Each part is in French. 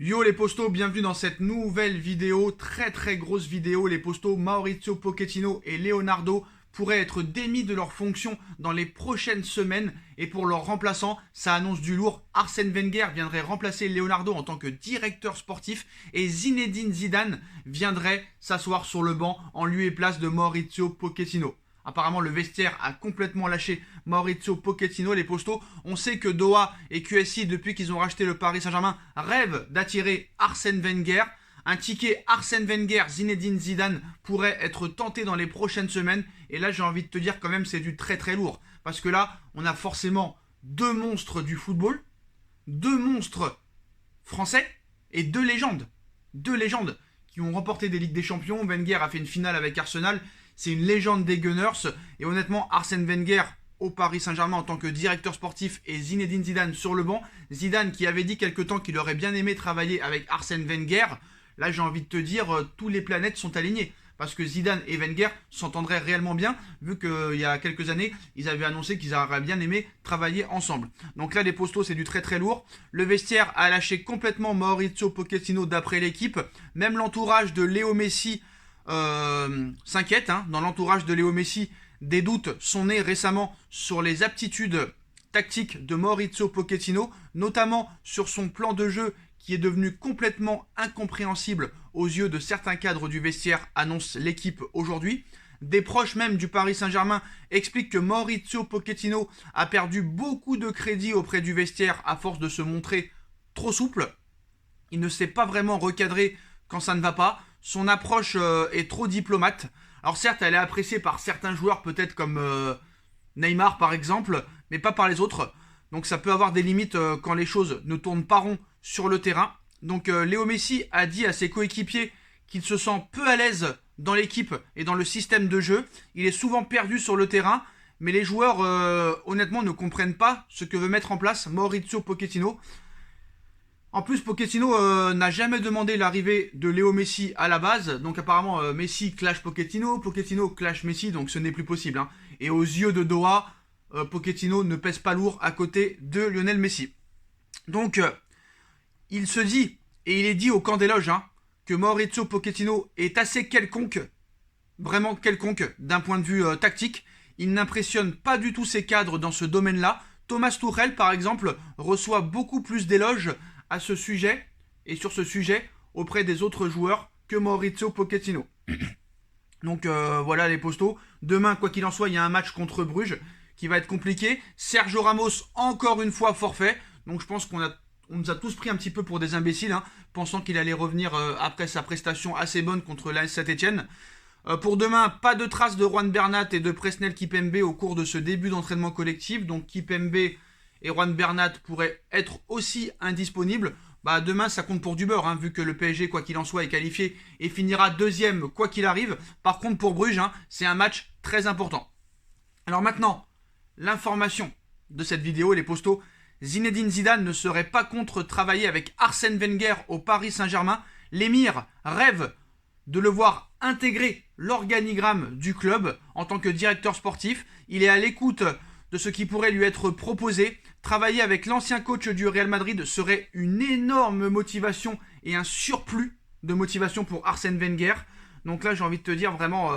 Yo les postos, bienvenue dans cette nouvelle vidéo, très grosse vidéo. Les postos Maurizio Pochettino et Leonardo pourraient être démis de leurs fonctions dans les prochaines semaines. Et pour leur remplaçant, ça annonce du lourd. Arsène Wenger viendrait remplacer Leonardo en tant que directeur sportif et Zinedine Zidane viendrait s'asseoir sur le banc en lieu et place de Maurizio Pochettino. Apparemment, le vestiaire a complètement lâché Maurizio Pochettino, les postos. On sait que Doha et QSI, depuis qu'ils ont racheté le Paris Saint-Germain, rêvent d'attirer Arsène Wenger. Un ticket Arsène Wenger, Zinedine Zidane pourrait être tenté dans les prochaines semaines. Et là, j'ai envie de te dire quand même, c'est du très lourd. Parce que là, on a forcément deux monstres du football, deux monstres français et deux légendes. Deux légendes qui ont remporté des Ligues des Champions. Wenger a fait une finale avec Arsenal. C'est une légende des Gunners. Et honnêtement, Arsène Wenger au Paris Saint-Germain en tant que directeur sportif et Zinedine Zidane sur le banc. Zidane qui avait dit quelque temps qu'il aurait bien aimé travailler avec Arsène Wenger. Là, j'ai envie de te dire, tous les planètes sont alignées. Parce que Zidane et Wenger s'entendraient réellement bien, vu qu'il y a quelques années, ils avaient annoncé qu'ils auraient bien aimé travailler ensemble. Donc là, les postos, c'est du très lourd. Le vestiaire a lâché complètement Maurizio Pochettino d'après l'équipe. Même l'entourage de Léo Messi s'inquiète. Dans l'entourage de Léo Messi, des doutes sont nés récemment sur les aptitudes tactiques de Maurizio Pochettino, notamment sur son plan de jeu qui est devenu complètement incompréhensible aux yeux de certains cadres du vestiaire, annonce l'équipe aujourd'hui. Des proches même du Paris Saint-Germain expliquent que Maurizio Pochettino a perdu beaucoup de crédit auprès du vestiaire à force de se montrer trop souple. Il ne sait pas vraiment recadrer quand ça ne va pas. Son approche est trop diplomate. Alors certes, elle est appréciée par certains joueurs, peut-être comme Neymar par exemple, mais pas par les autres. Donc ça peut avoir des limites quand les choses ne tournent pas rond sur le terrain. Donc Léo Messi a dit à ses coéquipiers qu'il se sent peu à l'aise dans l'équipe et dans le système de jeu. Il est souvent perdu sur le terrain, mais les joueurs honnêtement ne comprennent pas ce que veut mettre en place Maurizio Pochettino. En plus, Pochettino n'a jamais demandé l'arrivée de Léo Messi à la base. Donc apparemment, Messi clash Pochettino, Pochettino clash Messi, donc ce n'est plus possible. Et aux yeux de Doha, Pochettino ne pèse pas lourd à côté de Lionel Messi. Donc, il se dit, et il est dit au camp des loges, que Maurizio Pochettino est assez quelconque, vraiment quelconque, d'un point de vue tactique. Il n'impressionne pas du tout ses cadres dans ce domaine-là. Thomas Tuchel, par exemple, reçoit beaucoup plus d'éloges à ce sujet et sur ce sujet auprès des autres joueurs que Maurizio Pochettino. Donc voilà les postos. Demain, quoi qu'il en soit, il y a un match contre Bruges qui va être compliqué. Sergio Ramos, encore une fois, forfait. Donc je pense qu'on nous a tous pris un petit peu pour des imbéciles, pensant qu'il allait revenir après sa prestation assez bonne contre l'AS Saint-Etienne. Pour demain, pas de traces de Juan Bernat et de Presnel Kimpembe au cours de ce début d'entraînement collectif. Donc Kimpembe et Juan Bernat pourraient être aussi indisponibles. Demain, ça compte pour du beurre, vu que le PSG, quoi qu'il en soit, est qualifié et finira deuxième, quoi qu'il arrive. Par contre, pour Bruges, c'est un match très important. Alors maintenant, l'information de cette vidéo, les postos. Zinedine Zidane ne serait pas contre travailler avec Arsène Wenger au Paris Saint-Germain. L'émir rêve de le voir intégrer l'organigramme du club en tant que directeur sportif. Il est à l'écoute de ce qui pourrait lui être proposé. Travailler avec l'ancien coach du Real Madrid serait une énorme motivation et un surplus de motivation pour Arsène Wenger. Donc là, j'ai envie de te dire vraiment,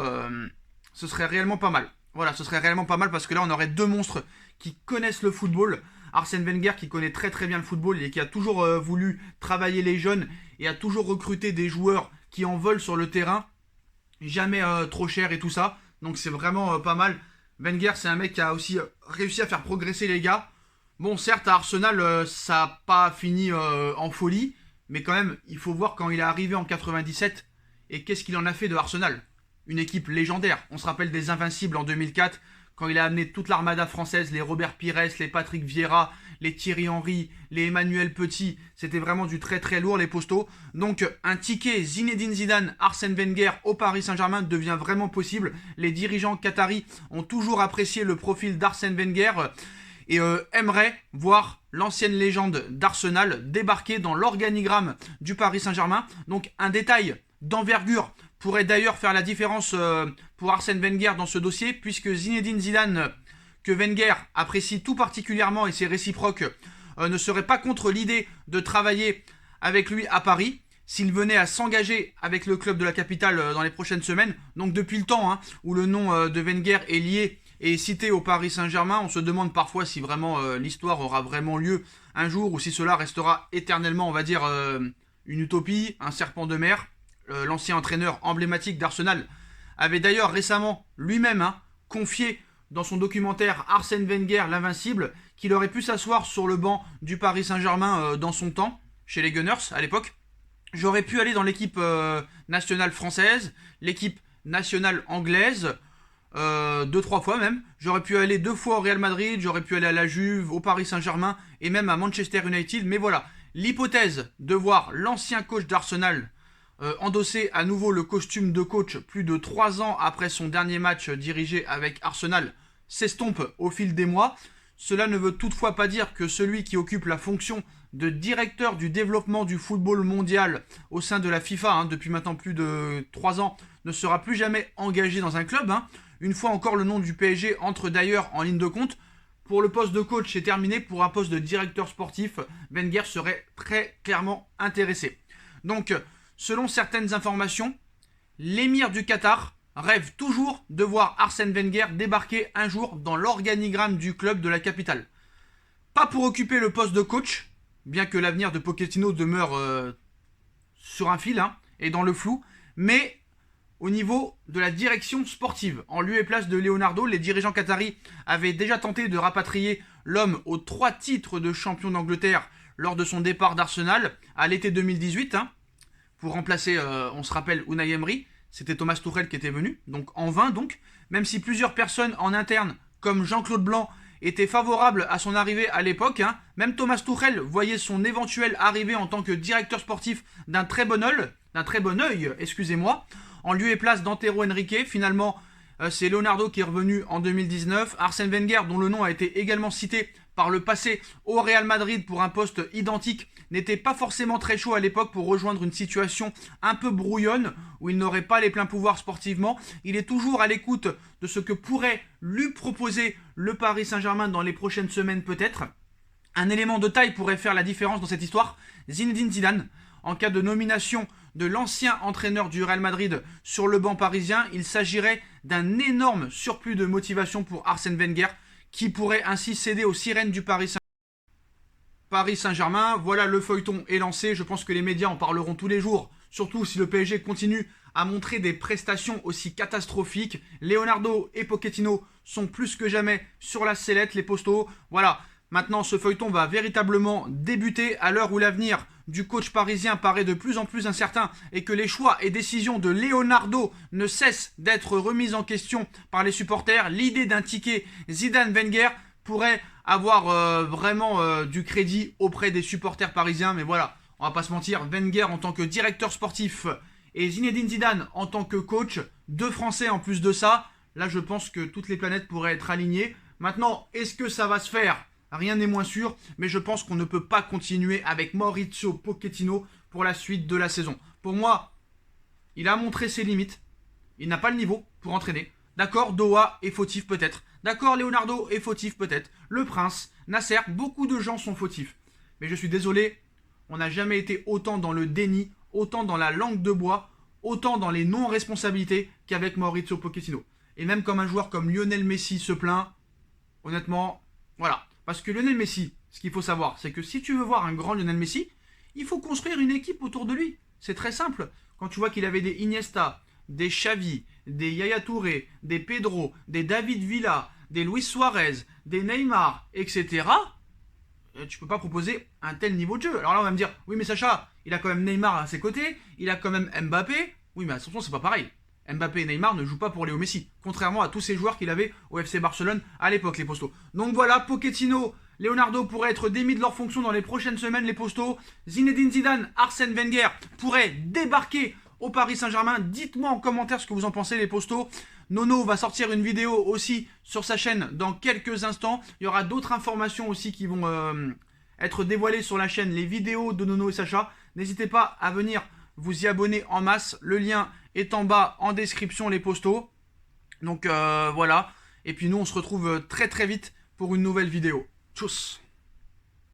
ce serait réellement pas mal. Voilà, ce serait réellement pas mal parce que là, on aurait deux monstres qui connaissent le football. Arsène Wenger qui connaît très bien le football et qui a toujours voulu travailler les jeunes et a toujours recruté des joueurs qui en veulent sur le terrain, jamais trop cher et tout ça. Donc c'est vraiment pas mal. Wenger, c'est un mec qui a aussi réussi à faire progresser les gars. Bon, certes, à Arsenal, ça n'a pas fini en folie, mais quand même, il faut voir quand il est arrivé en 97 et qu'est-ce qu'il en a fait de Arsenal. Une équipe légendaire. On se rappelle des Invincibles en 2004, quand il a amené toute l'armada française, les Robert Pires, les Patrick Vieira, les Thierry Henry, les Emmanuel Petit. C'était vraiment du très lourd, les postos. Donc, un ticket Zinedine Zidane, Arsène Wenger au Paris Saint-Germain devient vraiment possible. Les dirigeants qataris ont toujours apprécié le profil d'Arsène Wenger et aimeraient voir l'ancienne légende d'Arsenal débarquer dans l'organigramme du Paris Saint-Germain. Donc, un détail d'envergure pourrait d'ailleurs faire la différence pour Arsène Wenger dans ce dossier, puisque Zinedine Zidane, que Wenger apprécie tout particulièrement et c'est réciproque, ne serait pas contre l'idée de travailler avec lui à Paris s'il venait à s'engager avec le club de la capitale dans les prochaines semaines. Donc depuis le temps où le nom de Wenger est lié et cité au Paris Saint-Germain, on se demande parfois si vraiment l'histoire aura vraiment lieu un jour ou si cela restera éternellement, on va dire, une utopie, un serpent de mer. L'ancien entraîneur emblématique d'Arsenal avait d'ailleurs récemment lui-même confié dans son documentaire Arsène Wenger l'invincible qu'il aurait pu s'asseoir sur le banc du Paris Saint-Germain dans son temps, chez les Gunners à l'époque. J'aurais pu aller dans l'équipe nationale française, l'équipe nationale anglaise, 2-3 fois même. J'aurais pu aller 2 fois au Real Madrid, j'aurais pu aller à la Juve, au Paris Saint-Germain et même à Manchester United. Mais voilà, l'hypothèse de voir l'ancien coach d'Arsenal endosser à nouveau le costume de coach plus de 3 ans après son dernier match dirigé avec Arsenal s'estompe au fil des mois. Cela ne veut toutefois pas dire que celui qui occupe la fonction de directeur du développement du football mondial au sein de la FIFA depuis maintenant plus de 3 ans ne sera plus jamais engagé dans un club. Une fois encore, le nom du PSG entre d'ailleurs en ligne de compte. Pour le poste de coach, c'est terminé. Pour un poste de directeur sportif, Wenger serait très clairement intéressé. Donc, selon certaines informations, l'émir du Qatar rêve toujours de voir Arsène Wenger débarquer un jour dans l'organigramme du club de la capitale. Pas pour occuper le poste de coach, bien que l'avenir de Pochettino demeure sur un fil et dans le flou, mais au niveau de la direction sportive. En lieu et place de Leonardo, les dirigeants qataris avaient déjà tenté de rapatrier l'homme aux 3 titres de champion d'Angleterre lors de son départ d'Arsenal à l'été 2018, pour remplacer, on se rappelle, Unai Emery. C'était Thomas Tuchel qui était venu, donc en vain donc. Même si plusieurs personnes en interne, comme Jean-Claude Blanc, étaient favorables à son arrivée à l'époque, même Thomas Tuchel voyait son éventuelle arrivée en tant que directeur sportif d'un très bon œil, excusez-moi. En lieu et place d'Antero Henrique, finalement, c'est Leonardo qui est revenu en 2019. Arsène Wenger, dont le nom a été également cité par le passé au Real Madrid pour un poste identique, n'était pas forcément très chaud à l'époque pour rejoindre une situation un peu brouillonne où il n'aurait pas les pleins pouvoirs sportivement. Il est toujours à l'écoute de ce que pourrait lui proposer le Paris Saint-Germain dans les prochaines semaines peut-être. Un élément de taille pourrait faire la différence dans cette histoire, Zinedine Zidane. En cas de nomination de l'ancien entraîneur du Real Madrid sur le banc parisien, il s'agirait d'un énorme surplus de motivation pour Arsène Wenger qui pourrait ainsi céder aux sirènes du Paris Saint-Germain. Voilà, le feuilleton est lancé. Je pense que les médias en parleront tous les jours, surtout si le PSG continue à montrer des prestations aussi catastrophiques. Leonardo et Pochettino sont plus que jamais sur la sellette, les postos. Voilà, maintenant ce feuilleton va véritablement débuter à l'heure où l'avenir du coach parisien paraît de plus en plus incertain et que les choix et décisions de Leonardo ne cessent d'être remis en question par les supporters. L'idée d'un ticket Zidane-Wenger pourrait avoir vraiment du crédit auprès des supporters parisiens. Mais voilà, on va pas se mentir, Wenger en tant que directeur sportif et Zinedine Zidane en tant que coach, 2 Français en plus de ça, là je pense que toutes les planètes pourraient être alignées. Maintenant, est-ce que ça va se faire ? Rien n'est moins sûr, mais je pense qu'on ne peut pas continuer avec Mauricio Pochettino pour la suite de la saison. Pour moi, il a montré ses limites, il n'a pas le niveau pour entraîner. D'accord, Doha est fautif peut-être. D'accord, Leonardo est fautif peut-être. Le Prince, Nasser, beaucoup de gens sont fautifs. Mais je suis désolé, on n'a jamais été autant dans le déni, autant dans la langue de bois, autant dans les non-responsabilités qu'avec Mauricio Pochettino. Et même comme un joueur comme Lionel Messi se plaint, honnêtement, voilà. Parce que Lionel Messi, ce qu'il faut savoir, c'est que si tu veux voir un grand Lionel Messi, il faut construire une équipe autour de lui. C'est très simple. Quand tu vois qu'il avait des Iniesta, des Xavi, des Yaya Touré, des Pedro, des David Villa, des Luis Suarez, des Neymar, etc., tu peux pas proposer un tel niveau de jeu. Alors là, on va me dire, oui mais Sacha, il a quand même Neymar à ses côtés, il a quand même Mbappé. Oui mais attention, c'est pas pareil. Mbappé et Neymar ne jouent pas pour Léo Messi, contrairement à tous ces joueurs qu'il avait au FC Barcelone à l'époque, les postos. Donc voilà, Pochettino, Leonardo pourraient être démis de leur fonction dans les prochaines semaines, les postos. Zinedine Zidane, Arsène Wenger pourraient débarquer au Paris Saint-Germain. Dites-moi en commentaire ce que vous en pensez, les postos. Nono va sortir une vidéo aussi sur sa chaîne dans quelques instants. Il y aura d'autres informations aussi qui vont être dévoilées sur la chaîne, les vidéos de Nono et Sacha. N'hésitez pas à venir vous y abonner en masse. Le lien est en bas en description, les postos. Donc voilà. Et puis nous, on se retrouve très très vite pour une nouvelle vidéo. Tchuss!